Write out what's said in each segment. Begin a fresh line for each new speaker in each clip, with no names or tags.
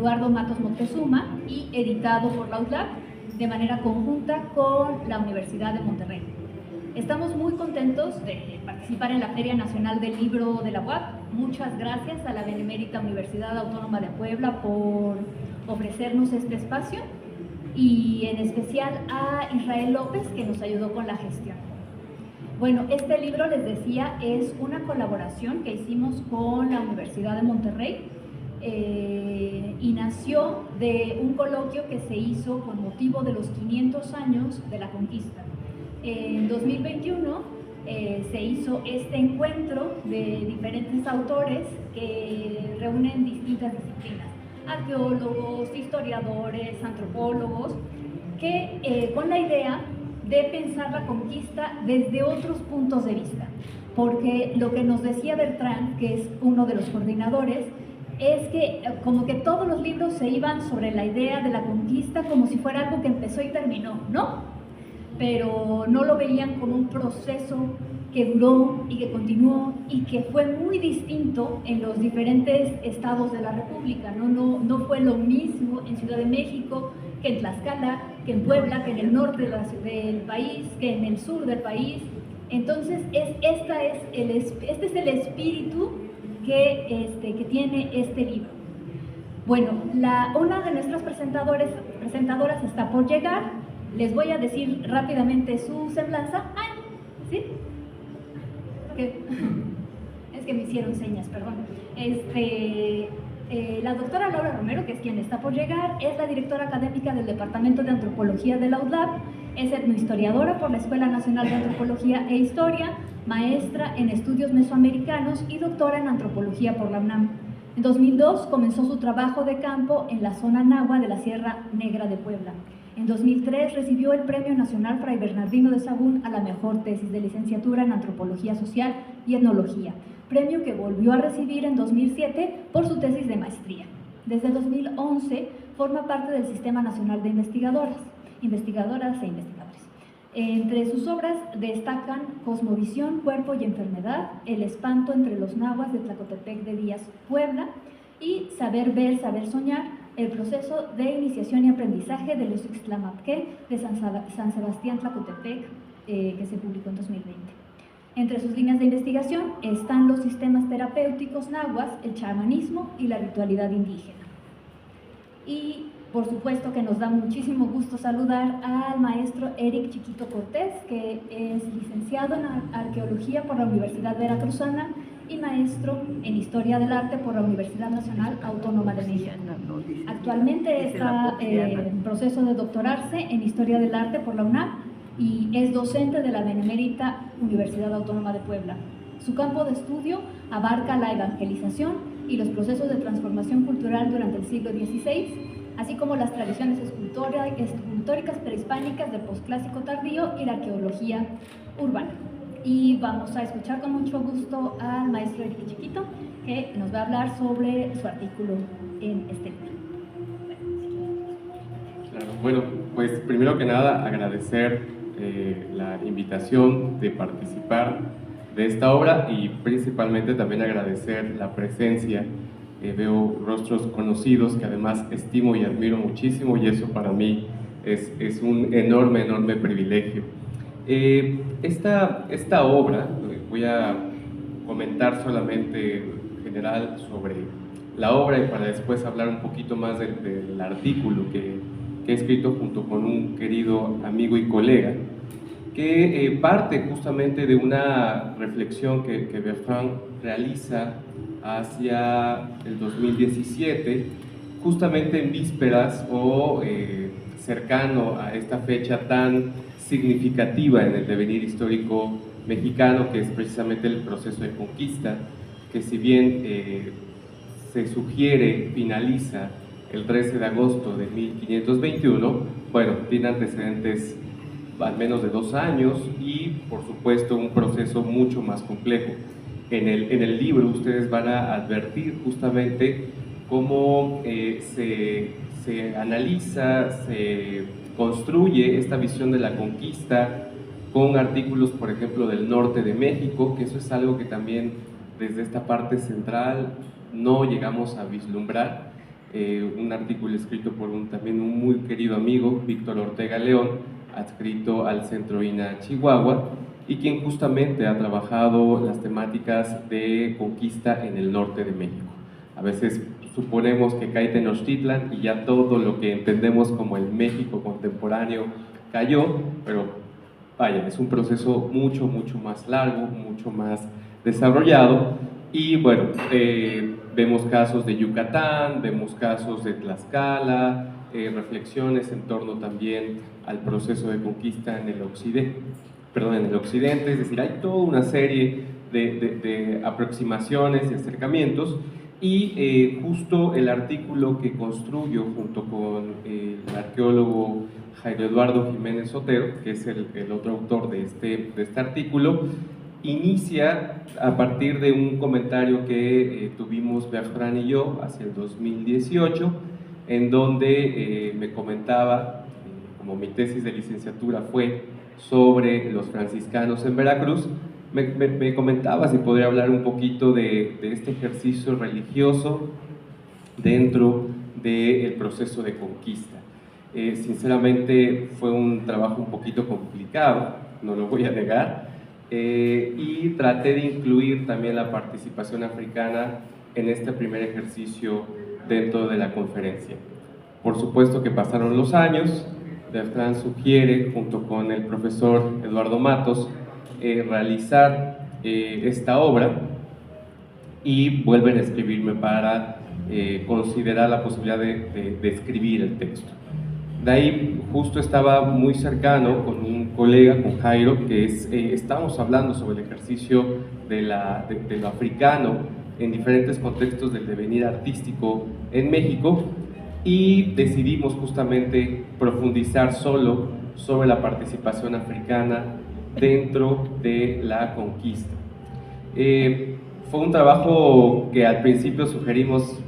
Eduardo Matos Moctezuma y editado por la UDLAP de manera conjunta con la Universidad de Monterrey. Estamos muy contentos de participar en la Feria Nacional del Libro de la UAP. Muchas gracias a la Benemérita Universidad Autónoma de Puebla por ofrecernos este espacio y en especial a Israel López, que nos ayudó con la gestión. Bueno, este libro, les decía, es una colaboración que hicimos con la Universidad de Monterrey y nació de un coloquio que se hizo con motivo de los 500 años de la conquista. En 2021 se hizo este encuentro de diferentes autores que reúnen distintas disciplinas, arqueólogos, historiadores, antropólogos, que con la idea de pensar la conquista desde otros puntos de vista, porque lo que nos decía Bertrand, que es uno de los coordinadores, es que como que todos los libros se iban sobre la idea de la conquista como si fuera algo que empezó y terminó, ¿no? Pero no lo veían como un proceso que duró y que continuó y que fue muy distinto en los diferentes estados de la República, no fue lo mismo en Ciudad de México que en Tlaxcala, que en Puebla, que en el norte del país, que en el sur del país. Entonces, este es el espíritu que tiene este libro. Bueno, una de nuestras presentadoras está por llegar. Les voy a decir rápidamente su semblanza. ¿Sí? Es que me hicieron señas, perdón. La doctora Laura Romero, que es quien está por llegar, es la directora académica del Departamento de Antropología de la UDLAP, es etnohistoriadora por la Escuela Nacional de Antropología e Historia, maestra en estudios mesoamericanos y doctora en antropología por la UNAM. En 2002 comenzó su trabajo de campo en la zona náhuatl de la Sierra Negra de Puebla. En 2003 recibió el Premio Nacional Fray Bernardino de Sahagún a la mejor tesis de licenciatura en Antropología Social y Etnología, premio que volvió a recibir en 2007 por su tesis de maestría. Desde 2011 forma parte del Sistema Nacional de Investigadoras e Investigadores. Entre sus obras destacan Cosmovisión, Cuerpo y Enfermedad, El espanto entre los nahuas de Tlacotepec de Díaz, Puebla, y Saber ver, saber soñar, el proceso de iniciación y aprendizaje de los Ixtlamapqué de San Sebastián Tlacotepec, que se publicó en 2020. Entre sus líneas de investigación están los sistemas terapéuticos nahuas, el chamanismo y la ritualidad indígena. Y por supuesto que nos da muchísimo gusto saludar al maestro Eric Chiquito Cortés, que es licenciado en Arqueología por la Universidad Veracruzana y maestro en Historia del Arte por la Universidad Nacional Autónoma de México. Actualmente está en proceso de doctorarse en Historia del Arte por la UNAM y es docente de la Benemérita Universidad Autónoma de Puebla. Su campo de estudio abarca la evangelización y los procesos de transformación cultural durante el siglo XVI, así como las tradiciones escultóricas prehispánicas del posclásico tardío y la arqueología urbana. Y vamos a escuchar con mucho gusto al maestro Eric Chiquito, que nos va a hablar sobre su artículo en este libro.
Claro, bueno, pues primero que nada agradecer la invitación de participar de esta obra y principalmente también agradecer la presencia. Veo rostros conocidos que además estimo y admiro muchísimo y eso para mí es un enorme privilegio. Esta obra, voy a comentar solamente en general sobre la obra y para después hablar un poquito más del artículo que he escrito junto con un querido amigo y colega, que parte justamente de una reflexión que Bertrand realiza hacia el 2017, justamente en vísperas o cercano a esta fecha tan significativa en el devenir histórico mexicano, que es precisamente el proceso de conquista, que si bien se sugiere finaliza el 13 de agosto de 1521, bueno, tiene antecedentes al menos de 2 años y por supuesto un proceso mucho más complejo. En el libro ustedes van a advertir justamente cómo se analiza, se construye esta visión de la conquista con artículos, por ejemplo, del norte de México, que eso es algo que también desde esta parte central no llegamos a vislumbrar. un artículo escrito por también un muy querido amigo, Víctor Ortega León, adscrito al Centro INAH Chihuahua, y quien justamente ha trabajado las temáticas de conquista en el norte de México. A veces suponemos que cae Tenochtitlan y ya todo lo que entendemos como el México contemporáneo cayó, pero vaya, es un proceso mucho más largo, mucho más desarrollado. Y bueno, vemos casos de Yucatán, vemos casos de Tlaxcala, reflexiones en torno también al proceso de conquista en el occidente, es decir, hay toda una serie de aproximaciones y acercamientos, y justo el artículo que construyo junto con el arqueólogo Jairo Eduardo Jiménez Sotero, que es el otro autor de este artículo, inicia a partir de un comentario que tuvimos Bertrand y yo hacia el 2018, en donde me comentaba, como mi tesis de licenciatura fue sobre los franciscanos en Veracruz, me comentaba si podría hablar un poquito de este ejercicio religioso dentro del proceso de conquista. Sinceramente fue un trabajo un poquito complicado, no lo voy a negar, y traté de incluir también la participación africana en este primer ejercicio dentro de la conferencia. Por supuesto que pasaron los años, Bertrand sugiere, junto con el profesor Eduardo Matos, realizar esta obra, y vuelven a escribirme para considerar la posibilidad de escribir el texto. De ahí justo estaba muy cercano con un colega, con Jairo, que estábamos hablando sobre el ejercicio de lo africano en diferentes contextos del devenir artístico en México, y decidimos justamente profundizar solo sobre la participación africana dentro de la conquista. Fue un trabajo que al principio sugerimos,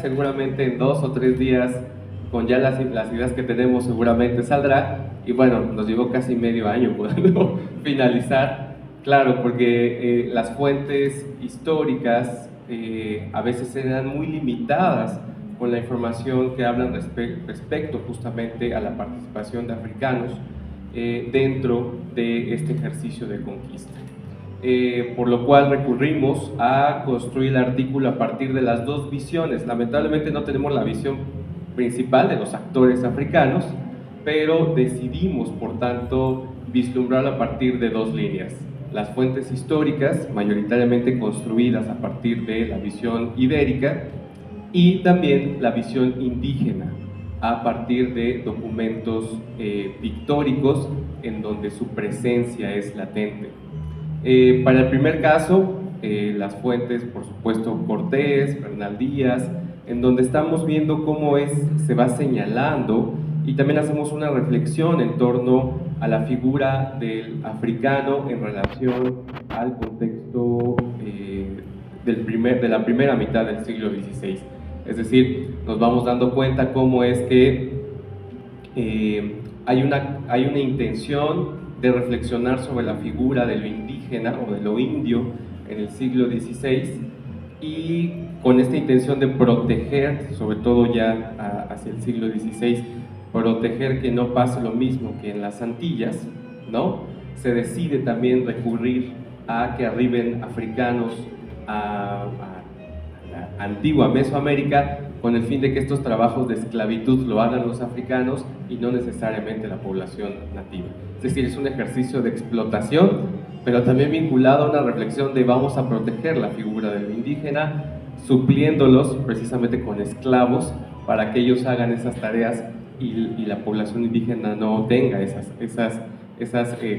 seguramente en 2 o 3 días, con ya las ideas que tenemos, seguramente saldrá, y bueno, nos llevó casi medio año poderlo finalizar, claro, porque las fuentes históricas a veces eran muy limitadas con la información que hablan respecto justamente a la participación de africanos dentro de este ejercicio de conquista. Por lo cual recurrimos a construir el artículo a partir de las dos visiones. Lamentablemente no tenemos la visión principal de los actores africanos, pero decidimos, por tanto, vislumbrarlo a partir de dos líneas: las fuentes históricas, mayoritariamente construidas a partir de la visión ibérica, y también la visión indígena, a partir de documentos pictóricos en donde su presencia es latente. Para el primer caso, las fuentes, por supuesto, Cortés, Bernal Díaz, en donde estamos viendo cómo se va señalando, y también hacemos una reflexión en torno a la figura del africano en relación al contexto de la primera mitad del siglo XVI. Es decir, nos vamos dando cuenta cómo es que hay una intención de reflexionar sobre la figura de lo indígena o de lo indio en el siglo XVI, y con esta intención de proteger, sobre todo ya hacia el siglo XVI, proteger que no pase lo mismo que en las Antillas, ¿no? Se decide también recurrir a que arriben africanos a la antigua Mesoamérica, con el fin de que estos trabajos de esclavitud lo hagan los africanos y no necesariamente la población nativa. Es decir, es un ejercicio de explotación, pero también vinculado a una reflexión de vamos a proteger la figura del indígena, supliéndolos precisamente con esclavos para que ellos hagan esas tareas y la población indígena no tenga esas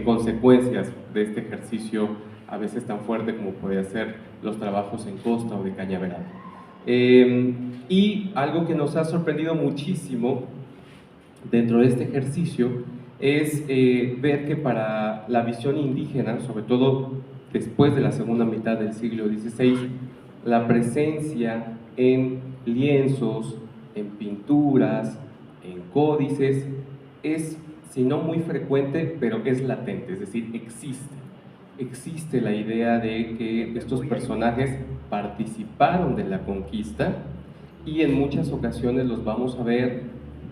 consecuencias de este ejercicio a veces tan fuerte como puede ser los trabajos en costa o de cañaveral. Y algo que nos ha sorprendido muchísimo dentro de este ejercicio es ver que para la visión indígena, sobre todo después de la segunda mitad del siglo XVI, la presencia en lienzos, en pinturas, en códices, es, si no muy frecuente, pero es latente, es decir, existe la idea de que estos personajes participaron de la conquista y en muchas ocasiones los vamos a ver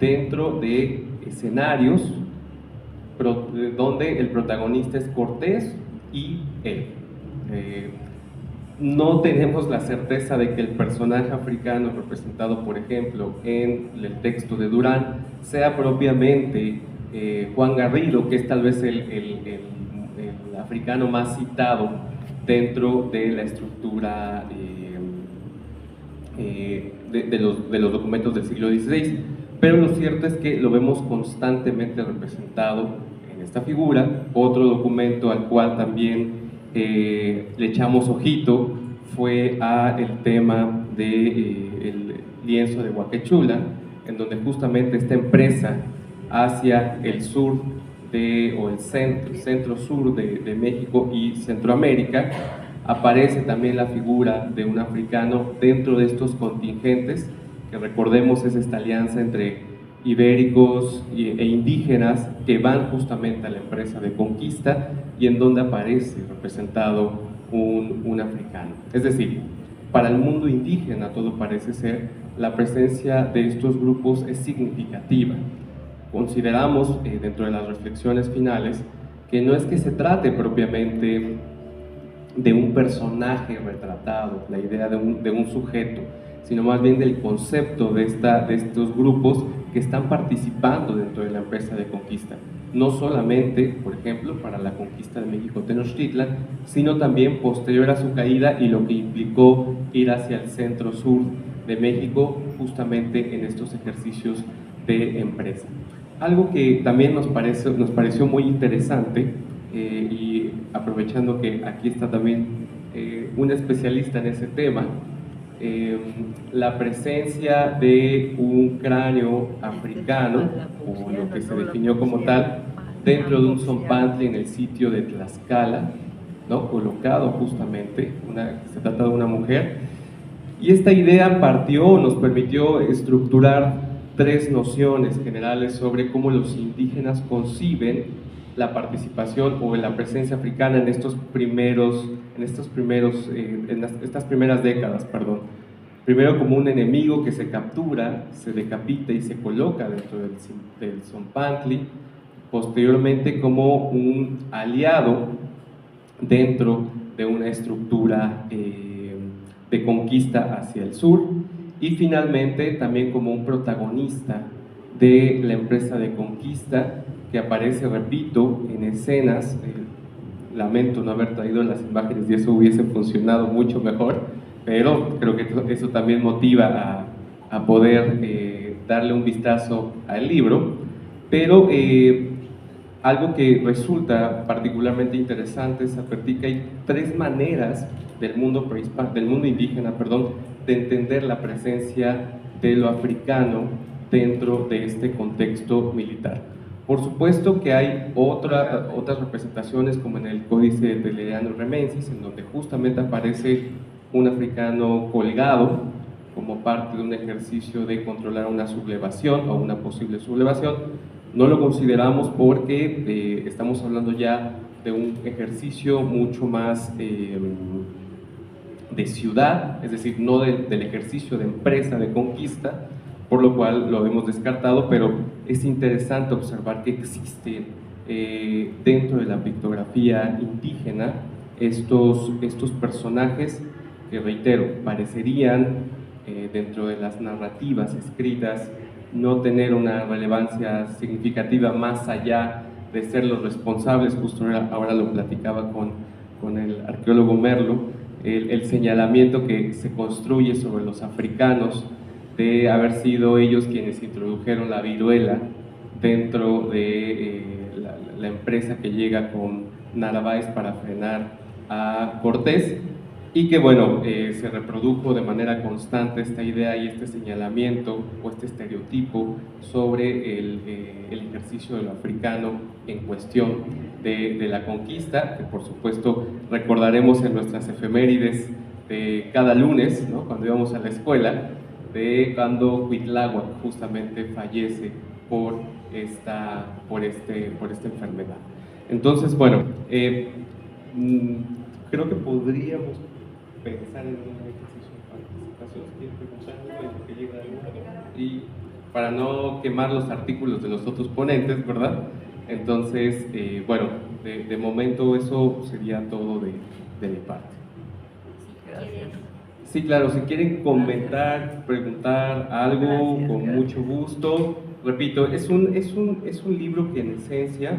dentro de escenarios donde el protagonista es Cortés y él. No tenemos la certeza de que el personaje africano representado, por ejemplo, en el texto de Durán, sea propiamente Juan Garrido, que es tal vez el africano más citado dentro de la estructura de los documentos del siglo XVI. Pero lo cierto es que lo vemos constantemente representado en esta figura. Otro documento al cual también le echamos ojito fue el tema del lienzo de Huaquechula, en donde justamente esta empresa hacia el sur o el centro-sur de México y Centroamérica, aparece también la figura de un africano dentro de estos contingentes, que recordemos es esta alianza entre ibéricos e indígenas que van justamente a la empresa de conquista y en donde aparece representado un africano. Es decir, para el mundo indígena todo parece ser, la presencia de estos grupos es significativa. Consideramos dentro de las reflexiones finales que no es que se trate propiamente de un personaje retratado, la idea de un sujeto, sino más bien del concepto de estos grupos que están participando dentro de la empresa de conquista. No solamente, por ejemplo, para la conquista de México Tenochtitlan, sino también posterior a su caída y lo que implicó ir hacia el centro-sur de México justamente en estos ejercicios de empresa. Algo que también nos pareció muy interesante, y aprovechando que aquí está también un especialista en ese tema, la presencia de un cráneo africano, o lo que se definió como tal, dentro de un zompantli en el sitio de Tlaxcala, ¿no? Colocado justamente, se trata de una mujer, y esta idea nos permitió estructurar tres nociones generales sobre cómo los indígenas conciben la participación o la presencia africana en estas primeras décadas, perdón. Primero como un enemigo que se captura, se decapita y se coloca dentro del zompantli, posteriormente como un aliado dentro de una estructura de conquista hacia el sur, y finalmente también como un protagonista de la empresa de conquista que aparece, repito, en escenas. Lamento no haber traído las imágenes y eso hubiese funcionado mucho mejor, pero creo que eso también motiva a poder darle un vistazo al libro. Pero algo que resulta particularmente interesante es advertir que hay tres maneras del mundo indígena, de entender la presencia de lo africano dentro de este contexto militar. Por supuesto que hay otras representaciones, como en el Códice de Leandro Remensis, en donde justamente aparece un africano colgado como parte de un ejercicio de controlar una sublevación o una posible sublevación. No lo consideramos porque estamos hablando ya de un ejercicio mucho más de ciudad, es decir, no del ejercicio de empresa, de conquista, por lo cual lo hemos descartado, pero es interesante observar que existen dentro de la pictografía indígena estos personajes que, reitero, parecerían dentro de las narrativas escritas no tener una relevancia significativa más allá de ser los responsables. Justo ahora lo platicaba con el arqueólogo Merlo, el señalamiento que se construye sobre los africanos de haber sido ellos quienes introdujeron la viruela dentro de la empresa que llega con Narváez para frenar a Cortés, y que bueno, se reprodujo de manera constante esta idea y este señalamiento o este estereotipo sobre el ejercicio de lo africano en cuestión de la conquista, que por supuesto recordaremos en nuestras efemérides de cada lunes, ¿no? Cuando íbamos a la escuela, de cuando Cuitláhuac justamente fallece por esta enfermedad. Entonces, bueno, creo que podríamos pensar en un ejercicio de información, si quieren preguntar, en lo que llega alguna. Y para no quemar los artículos de los otros ponentes, ¿verdad? Entonces, bueno, de momento eso sería todo de mi parte. Sí, claro, si quieren comentar, preguntar algo, con mucho gusto. Repito, es un libro que en esencia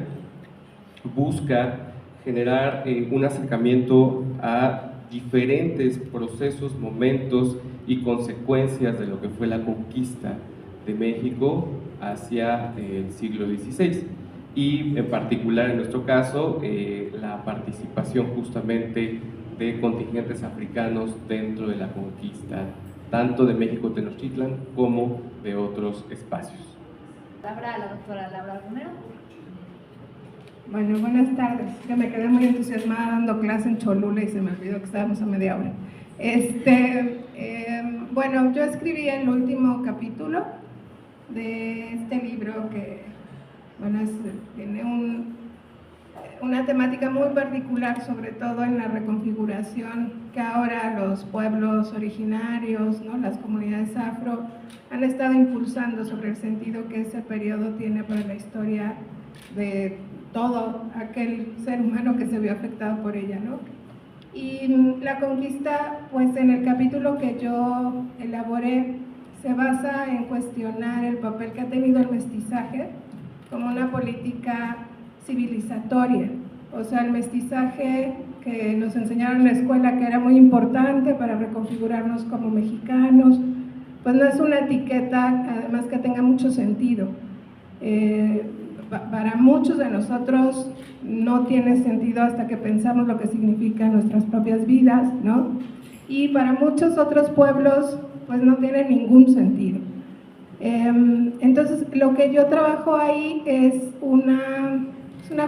busca generar un acercamiento a diferentes procesos, momentos y consecuencias de lo que fue la conquista de México hacia el siglo XVI y en particular en nuestro caso la participación justamente de contingentes africanos dentro de la conquista tanto de México Tenochtitlan como de otros espacios.
Palabra a la doctora Laura Romero.
Bueno, buenas tardes. Que me quedé muy entusiasmada dando clase en Cholula y se me olvidó que estábamos a media hora. Bueno, yo escribí el último capítulo de este libro que, bueno, tiene una temática muy particular, sobre todo en la reconfiguración que ahora los pueblos originarios, ¿no?, las comunidades afro, han estado impulsando sobre el sentido que ese periodo tiene para la historia de todo aquel ser humano que se vio afectado por ella, ¿no? Y la conquista, pues en el capítulo que yo elaboré, se basa en cuestionar el papel que ha tenido el mestizaje como una política civilizatoria. O sea, el mestizaje que nos enseñaron en la escuela que era muy importante para reconfigurarnos como mexicanos, pues no es una etiqueta, además, que tenga mucho sentido. Para muchos de nosotros no tiene sentido hasta que pensamos lo que significa en nuestras propias vidas, ¿no? Y para muchos otros pueblos, pues no tiene ningún sentido. Entonces, lo que yo trabajo ahí es una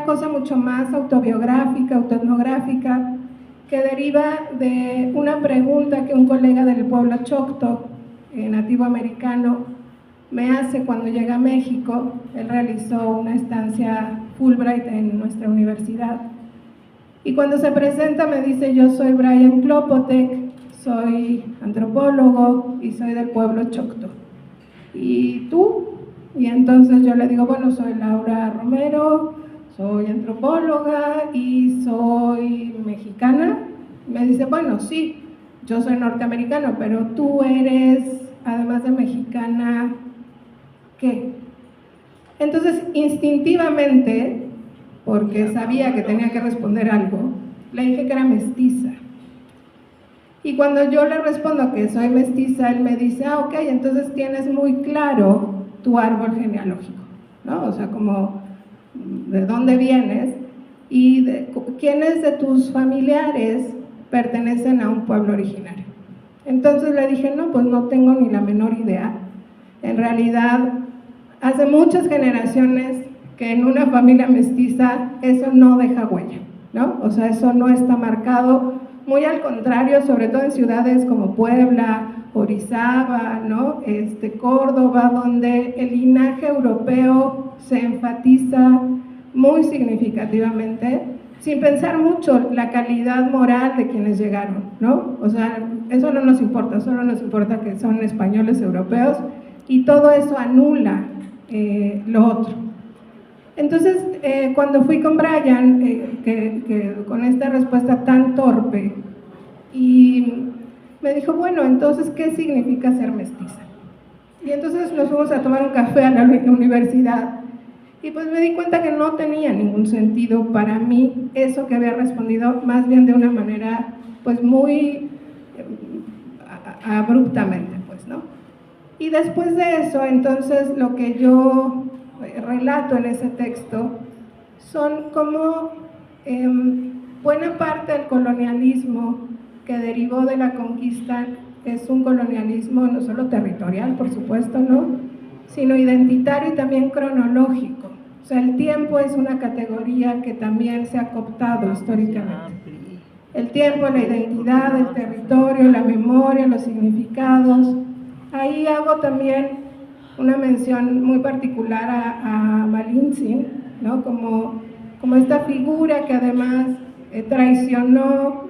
cosa mucho más autobiográfica, autoetnográfica, que deriva de una pregunta que un colega del pueblo Choctaw, nativo americano, me hace cuando llega a México. Él realizó una estancia Fulbright en nuestra universidad. Y cuando se presenta me dice: yo soy Brian Klopotec, soy antropólogo y soy del pueblo Choctaw. ¿Y tú? Y entonces yo le digo: bueno, soy Laura Romero, soy antropóloga y soy mexicana. Me dice: bueno, sí, yo soy norteamericano, pero tú eres, además de mexicana, ¿qué? Entonces, instintivamente, porque sabía que tenía que responder algo, le dije que era mestiza. Y cuando yo le respondo que soy mestiza, él me dice: ah, ok, entonces tienes muy claro tu árbol genealógico, ¿no? O sea, como de dónde vienes y quiénes de tus familiares pertenecen a un pueblo originario. Entonces le dije: no, pues no tengo ni la menor idea. En realidad, hace muchas generaciones que en una familia mestiza eso no deja huella, ¿no? O sea, eso no está marcado, muy al contrario, sobre todo en ciudades como Puebla, Orizaba, ¿no? Córdoba, donde el linaje europeo se enfatiza muy significativamente, sin pensar mucho la calidad moral de quienes llegaron, ¿no? O sea, eso no nos importa, solo nos importa que son españoles europeos, y todo eso anula lo otro. Entonces, cuando fui con Brian, con esta respuesta tan torpe, y me dijo: bueno, entonces, ¿qué significa ser mestiza? Y entonces nos fuimos a tomar un café a la universidad, y pues me di cuenta que no tenía ningún sentido para mí eso que había respondido, más bien de una manera pues muy abruptamente, pues, ¿no? Y después de eso, entonces, lo que yo relato en ese texto son como buena parte del colonialismo que derivó de la conquista es un colonialismo no solo territorial, por supuesto, ¿no?, sino identitario y también cronológico. O sea, el tiempo es una categoría que también se ha cooptado históricamente. El tiempo, la identidad, el territorio, la memoria, los significados. Ahí hago también una mención muy particular a Malintzin, ¿no?, como esta figura que además traicionó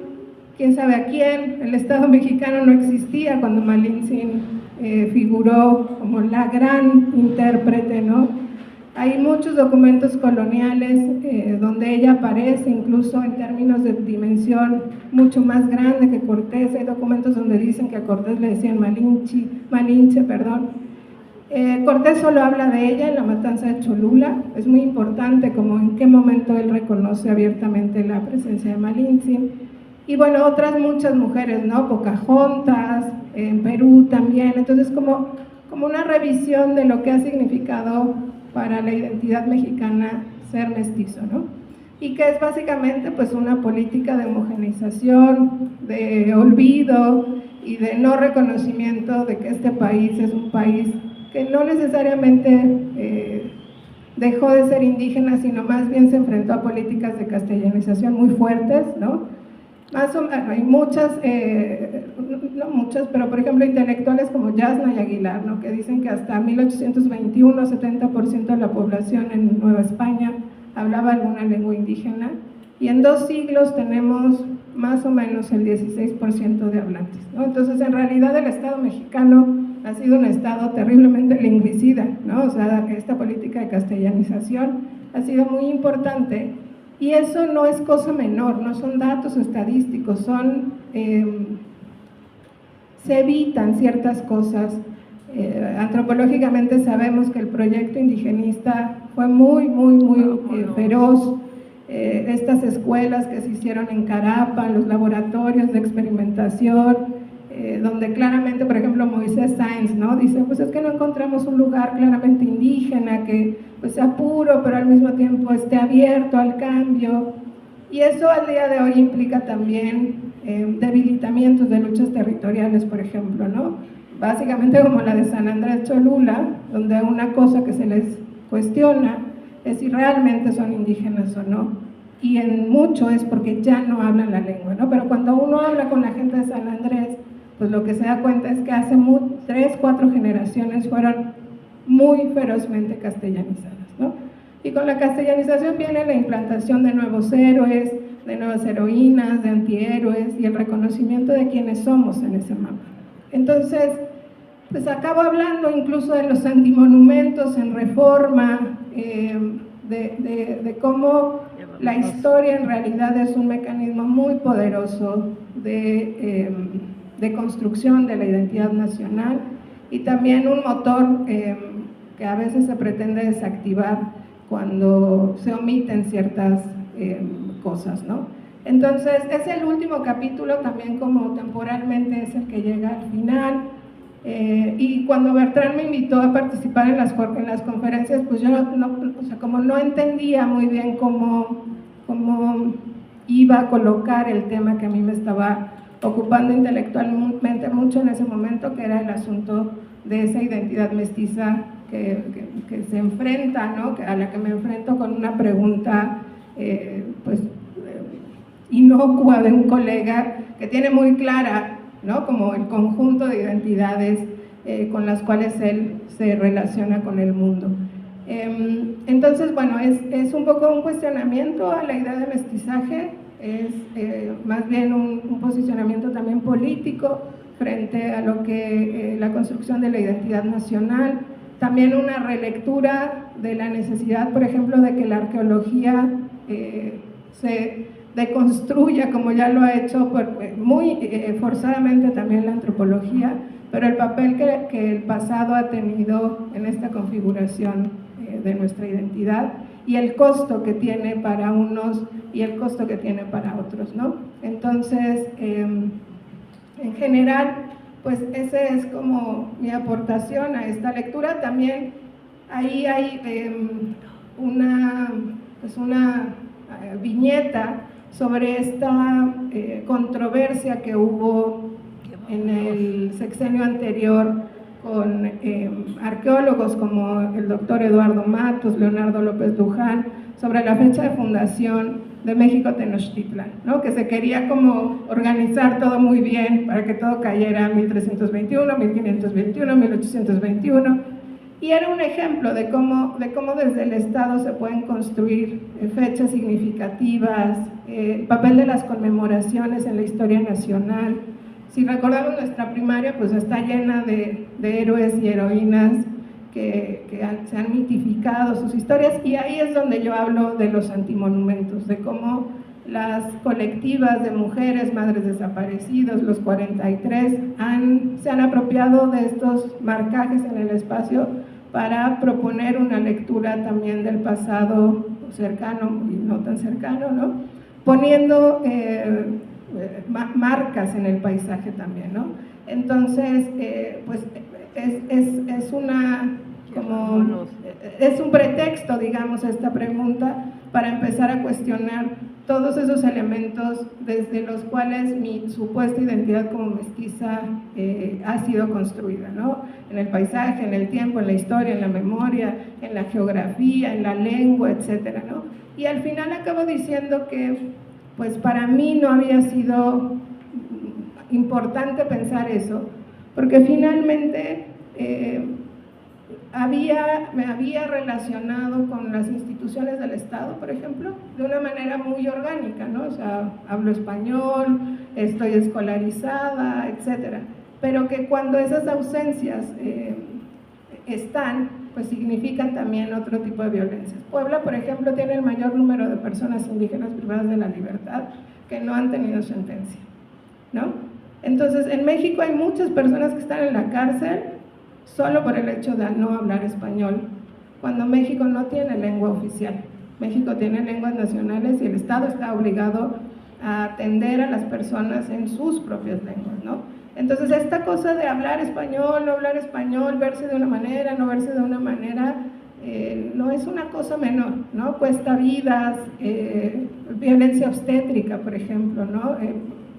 quién sabe a quién. El Estado mexicano no existía cuando Malintzin figuró como la gran intérprete, ¿no? Hay muchos documentos coloniales donde ella aparece, incluso en términos de dimensión mucho más grande que Cortés. Hay documentos donde dicen que a Cortés le decían Malinche, perdón. Cortés solo habla de ella en la matanza de Cholula. Es muy importante como en qué momento él reconoce abiertamente la presencia de Malintzin. Y bueno, otras muchas mujeres, ¿no? Pocahontas, en Perú también. Entonces como una revisión de lo que ha significado para la identidad mexicana ser mestizo, ¿no? Y que es básicamente pues una política de homogeneización, de olvido y de no reconocimiento de que este país es un país que no necesariamente dejó de ser indígena, sino más bien se enfrentó a políticas de castellanización muy fuertes, ¿no? Más o menos, hay muchas, no muchas, pero por ejemplo intelectuales como Yasna y Aguilar, ¿no? Que dicen que hasta 1821 70% de la población en Nueva España hablaba alguna lengua indígena, y en 2 siglos tenemos más o menos el 16% de hablantes, ¿no? Entonces en realidad el Estado mexicano ha sido un Estado terriblemente lingüicida, ¿no? O sea, esta política de castellanización ha sido muy importante. Y eso no es cosa menor, no son datos estadísticos, se evitan ciertas cosas. Antropológicamente sabemos que el proyecto indigenista fue muy feroz. Estas escuelas que se hicieron en Carapan, los laboratorios de experimentación, donde claramente, por ejemplo, Moisés Sáenz, ¿no? Dice, pues es que no encontramos un lugar claramente indígena que pues sea puro, pero al mismo tiempo esté abierto al cambio. Y eso al día de hoy implica también debilitamientos de luchas territoriales, por ejemplo, ¿no? Básicamente como la de San Andrés Cholula, donde una cosa que se les cuestiona es si realmente son indígenas o no. Y en mucho es porque ya no hablan la lengua, ¿no? Pero cuando uno habla con la gente de San Andrés, pues lo que se da cuenta es que hace 3, 4 generaciones fueron muy ferozmente castellanizadas, ¿no? Y con la castellanización viene la implantación de nuevos héroes, de nuevas heroínas, de antihéroes y el reconocimiento de quiénes somos en ese mapa. Entonces, pues acabo hablando incluso de los antimonumentos en Reforma, de cómo la historia en realidad es un mecanismo muy poderoso de construcción de la identidad nacional, y también un motor que a veces se pretende desactivar cuando se omiten ciertas cosas, ¿no? Entonces, es el último capítulo, también como temporalmente es el que llega al final, y cuando Bertrand me invitó a participar en las conferencias, pues yo o sea, como no entendía muy bien cómo iba a colocar el tema que a mí me estaba ocupando intelectualmente mucho en ese momento, que era el asunto de esa identidad mestiza que se enfrenta, ¿no? A la que me enfrento con una pregunta inocua de un colega que tiene muy clara, ¿no? Como el conjunto de identidades con las cuales él se relaciona con el mundo. Entonces, bueno, es un poco un cuestionamiento a la idea de mestizaje, es más bien un posicionamiento también político frente a lo que la construcción de la identidad nacional, también una relectura de la necesidad, por ejemplo, de que la arqueología se deconstruya, como ya lo ha hecho muy forzadamente también la antropología, pero el papel que el pasado ha tenido en esta configuración de nuestra identidad y el costo que tiene para unos y el costo que tiene para otros, ¿no? Entonces, en general, pues esa es como mi aportación a esta lectura. También ahí hay una viñeta sobre esta controversia que hubo en el sexenio anterior con arqueólogos como el doctor Eduardo Matos, Leonardo López Luján, sobre la fecha de fundación de México Tenochtitlan, ¿no? Que se quería como organizar todo muy bien para que todo cayera en 1321, 1521, 1821, Y era un ejemplo de cómo desde el Estado se pueden construir fechas significativas, el papel de las conmemoraciones en la historia nacional. Si recordamos nuestra primaria, pues está llena de héroes y heroínas que se han mitificado sus historias, y ahí es donde yo hablo de los antimonumentos, de cómo las colectivas de mujeres, madres desaparecidos, los 43, se han apropiado de estos marcajes en el espacio para proponer una lectura también del pasado cercano y no tan cercano, ¿no? Poniendo marcas en el paisaje también, ¿no? Entonces, pues es un pretexto, digamos, esta pregunta para empezar a cuestionar todos esos elementos desde los cuales mi supuesta identidad como mestiza ha sido construida, ¿no? En el paisaje, en el tiempo, en la historia, en la memoria, en la geografía, en la lengua, etcétera, ¿no? Y al final acabo diciendo que, pues para mí no había sido importante pensar eso, porque finalmente me había relacionado con las instituciones del Estado, por ejemplo, de una manera muy orgánica, ¿no? O sea, hablo español, estoy escolarizada, etcétera, pero que cuando esas ausencias están, pues significan también otro tipo de violencia. Puebla, por ejemplo, tiene el mayor número de personas indígenas privadas de la libertad que no han tenido sentencia, ¿no? Entonces, en México hay muchas personas que están en la cárcel solo por el hecho de no hablar español, cuando México no tiene lengua oficial. México tiene lenguas nacionales y el Estado está obligado a atender a las personas en sus propias lenguas, ¿no? Entonces, esta cosa de hablar español, no hablar español, verse de una manera, no verse de una manera, no es una cosa menor, ¿no? Cuesta vidas, violencia obstétrica, por ejemplo, ¿no?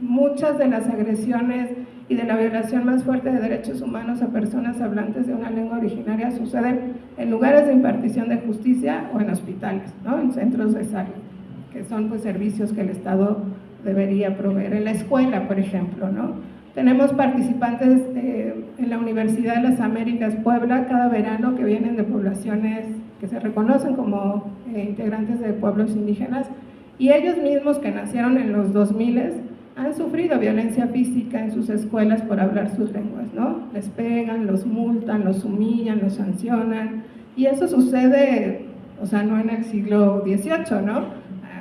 Muchas de las agresiones y de la violación más fuerte de derechos humanos a personas hablantes de una lengua originaria suceden en lugares de impartición de justicia o en hospitales, ¿no? En centros de salud, que son pues servicios que el Estado debería proveer. En la escuela, por ejemplo, ¿no? Tenemos participantes en la Universidad de las Américas Puebla cada verano que vienen de poblaciones que se reconocen como integrantes de pueblos indígenas, y ellos mismos que nacieron en los 2000 han sufrido violencia física en sus escuelas por hablar sus lenguas, ¿no? Les pegan, los multan, los humillan, los sancionan, y eso sucede, o sea, no en el siglo XVIII, ¿no?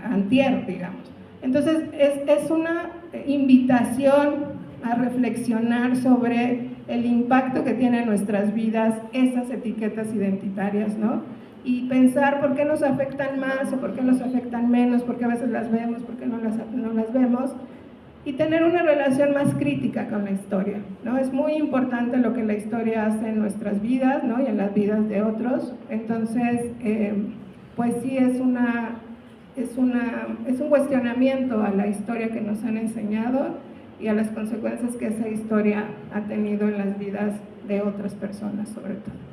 Antier, digamos. Entonces, es una invitación a reflexionar sobre el impacto que tienen en nuestras vidas esas etiquetas identitarias, ¿no? Y pensar por qué nos afectan más o por qué nos afectan menos, por qué a veces las vemos, por qué no las vemos, y tener una relación más crítica con la historia, ¿no? Es muy importante lo que la historia hace en nuestras vidas, ¿no? Y en las vidas de otros. Entonces, pues sí, es un cuestionamiento a la historia que nos han enseñado y a las consecuencias que esa historia ha tenido en las vidas de otras personas, sobre todo.